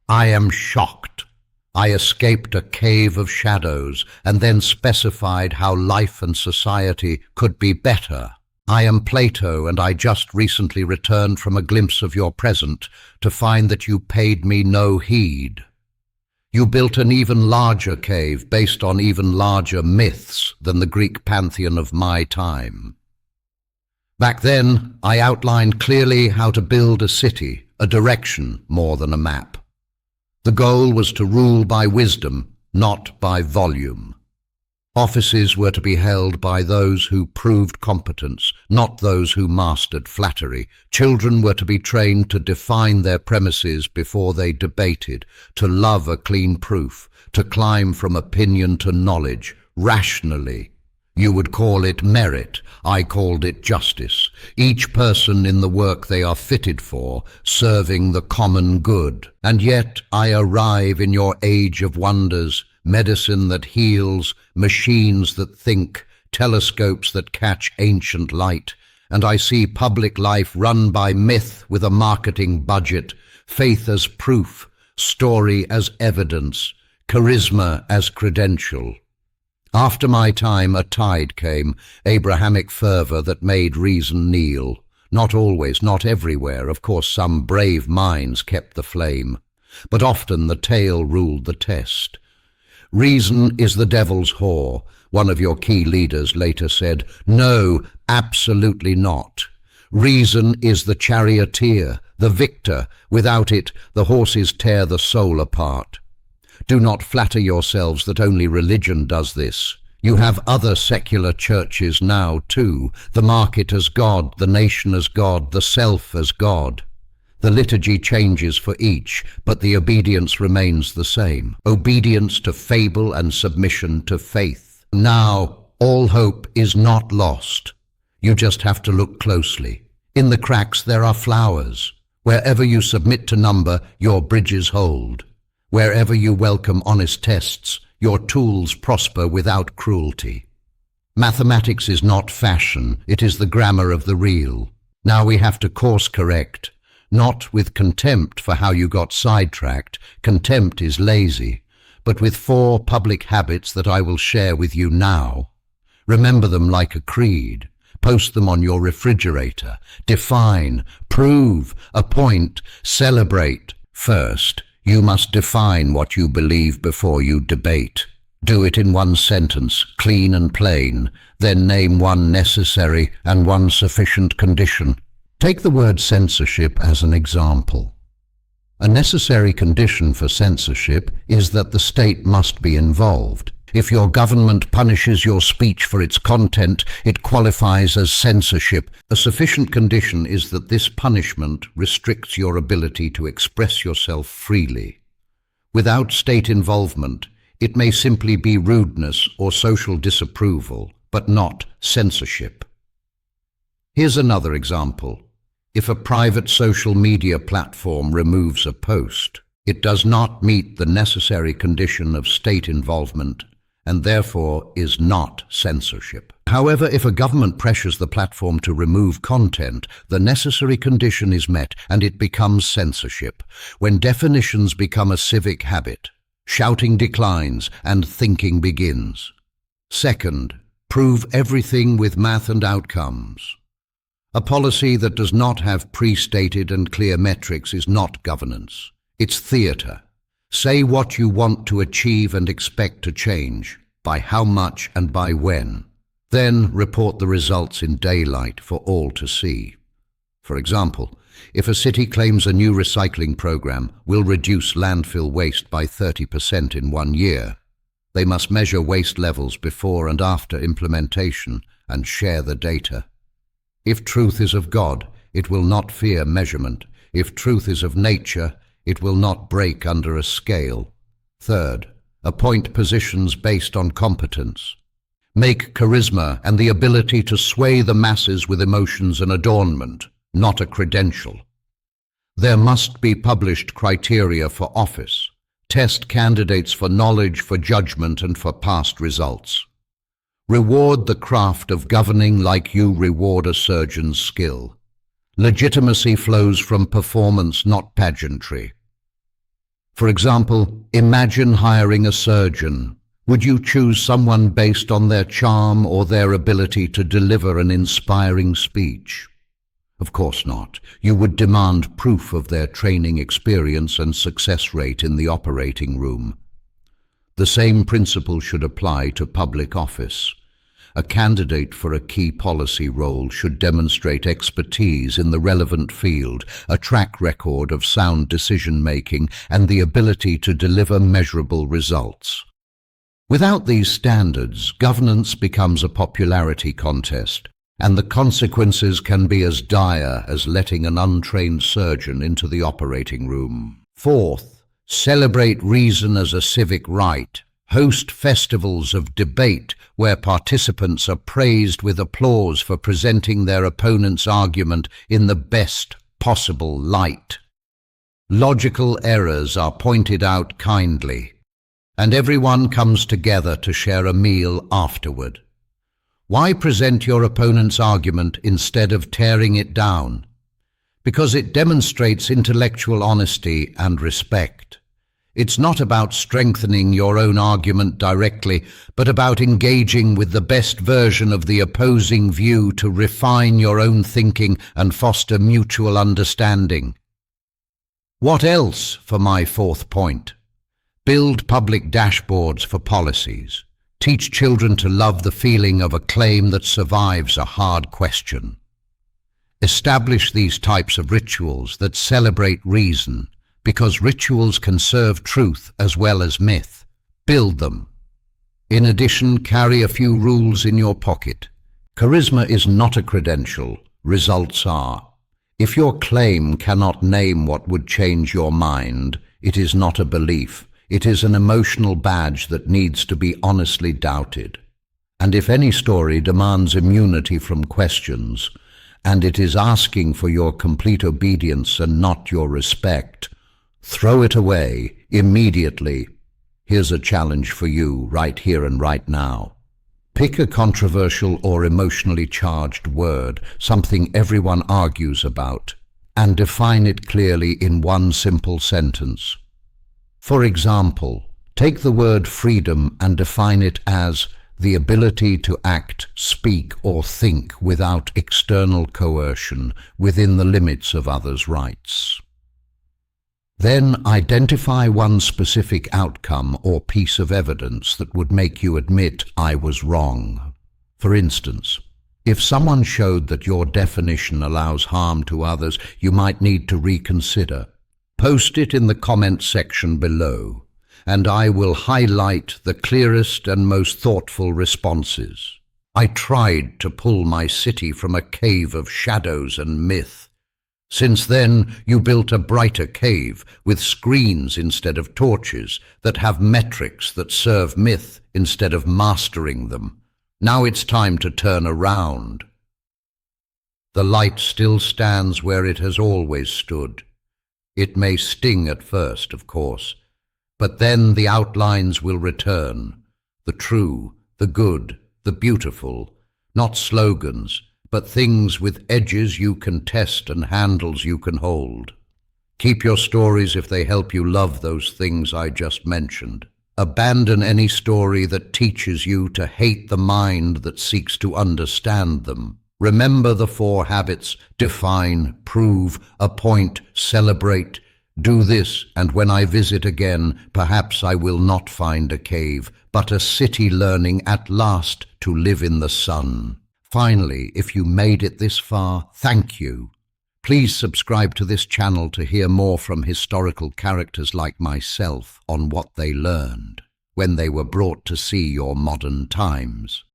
I am shocked. I escaped a cave of shadows and then specified how life and society could be better. I am Plato, and I just recently returned from a glimpse of your present to find that you paid me no heed. You built an even larger cave based on even larger myths than the Greek pantheon of my time. Back then, I outlined clearly how to build a city, a direction more than a map. The goal was to rule by wisdom, not by volume. Offices were to be held by those who proved competence, not those who mastered flattery. Children were to be trained to define their premises before they debated, to love a clean proof, to climb from opinion to knowledge, rationally. You would call it merit, I called it justice. Each person in the work they are fitted for, serving the common good. And yet I arrive in your age of wonders, medicine that heals, machines that think, telescopes that catch ancient light, and I see public life run by myth with a marketing budget, faith as proof, story as evidence, charisma as credential. After my time, a tide came, Abrahamic fervor that made reason kneel. Not always, not everywhere, of course some brave minds kept the flame, but often the tale ruled the test. Reason is the devil's whore, one of your key leaders later said. No, absolutely not. Reason is the charioteer, the victor. Without it, the horses tear the soul apart. Do not flatter yourselves that only religion does this. You have other secular churches now too, the market as God, the nation as God, the self as God. The liturgy changes for each, but the obedience remains the same. Obedience to fable and submission to faith. Now, all hope is not lost. You just have to look closely. In the cracks there are flowers. Wherever you submit to number, your bridges hold. Wherever you welcome honest tests, your tools prosper without cruelty. Mathematics is not fashion, it is the grammar of the real. Now we have to course correct. Not with contempt for how you got sidetracked, contempt is lazy, but with 4 public habits that I will share with you now. Remember them like a creed. Post them on your refrigerator. Define, prove, appoint, celebrate. First, you must define what you believe before you debate. Do it in one sentence, clean and plain, then name one necessary and one sufficient condition. Take the word censorship as an example. A necessary condition for censorship is that the state must be involved. If your government punishes your speech for its content, it qualifies as censorship. A sufficient condition is that this punishment restricts your ability to express yourself freely. Without state involvement, it may simply be rudeness or social disapproval, but not censorship. Here's another example. If a private social media platform removes a post, it does not meet the necessary condition of state involvement and therefore is not censorship. However, if a government pressures the platform to remove content, the necessary condition is met and it becomes censorship. When definitions become a civic habit, shouting declines and thinking begins. Second, prove everything with math and outcomes. A policy that does not have pre-stated and clear metrics is not governance. It's theatre. Say what you want to achieve and expect to change, by how much and by when. Then report the results in daylight for all to see. For example, if a city claims a new recycling program will reduce landfill waste by 30% in 1 year, they must measure waste levels before and after implementation and share the data. If truth is of God, it will not fear measurement. If truth is of nature, it will not break under a scale. Third, appoint positions based on competence. Make charisma and the ability to sway the masses with emotions an adornment, not a credential. There must be published criteria for office. Test candidates for knowledge, for judgment, and for past results. Reward the craft of governing like you reward a surgeon's skill. Legitimacy flows from performance, not pageantry. For example, imagine hiring a surgeon. Would you choose someone based on their charm or their ability to deliver an inspiring speech? Of course not. You would demand proof of their training experience and success rate in the operating room. The same principle should apply to public office. A candidate for a key policy role should demonstrate expertise in the relevant field, a track record of sound decision-making, and the ability to deliver measurable results. Without these standards, governance becomes a popularity contest, and the consequences can be as dire as letting an untrained surgeon into the operating room. Fourth, celebrate reason as a civic right. Host festivals of debate where participants are praised with applause for presenting their opponent's argument in the best possible light. Logical errors are pointed out kindly, and everyone comes together to share a meal afterward. Why present your opponent's argument instead of tearing it down? Because it demonstrates intellectual honesty and respect. It's not about strengthening your own argument directly, but about engaging with the best version of the opposing view to refine your own thinking and foster mutual understanding. What else for my fourth point? Build public dashboards for policies. Teach children to love the feeling of a claim that survives a hard question. Establish these types of rituals that celebrate reason, because rituals can serve truth as well as myth. Build them. In addition, carry a few rules in your pocket. Charisma is not a credential, results are. If your claim cannot name what would change your mind, it is not a belief. It is an emotional badge that needs to be honestly doubted. And if any story demands immunity from questions, and it is asking for your complete obedience and not your respect, throw it away immediately. Here's a challenge for you right here and right now. Pick a controversial or emotionally charged word, something everyone argues about, and define it clearly in one simple sentence. For example, take the word freedom and define it as the ability to act, speak, or think without external coercion within the limits of others' rights. Then identify one specific outcome or piece of evidence that would make you admit I was wrong. For instance, if someone showed that your definition allows harm to others, you might need to reconsider. Post it in the comment section below, and I will highlight the clearest and most thoughtful responses. I tried to pull my city from a cave of shadows and myth. Since then, you built a brighter cave with screens instead of torches that have metrics that serve myth instead of mastering them. Now it's time to turn around. The light still stands where it has always stood. It may sting at first, of course, but then the outlines will return. The true, the good, the beautiful, not slogans, but things with edges you can test and handles you can hold. Keep your stories if they help you love those things I just mentioned. Abandon any story that teaches you to hate the mind that seeks to understand them. Remember the 4 habits: define, prove, appoint, celebrate. Do this, and when I visit again, perhaps I will not find a cave, but a city learning at last to live in the sun. Finally, if you made it this far, thank you. Please subscribe to this channel to hear more from historical characters like myself on what they learned when they were brought to see your modern times.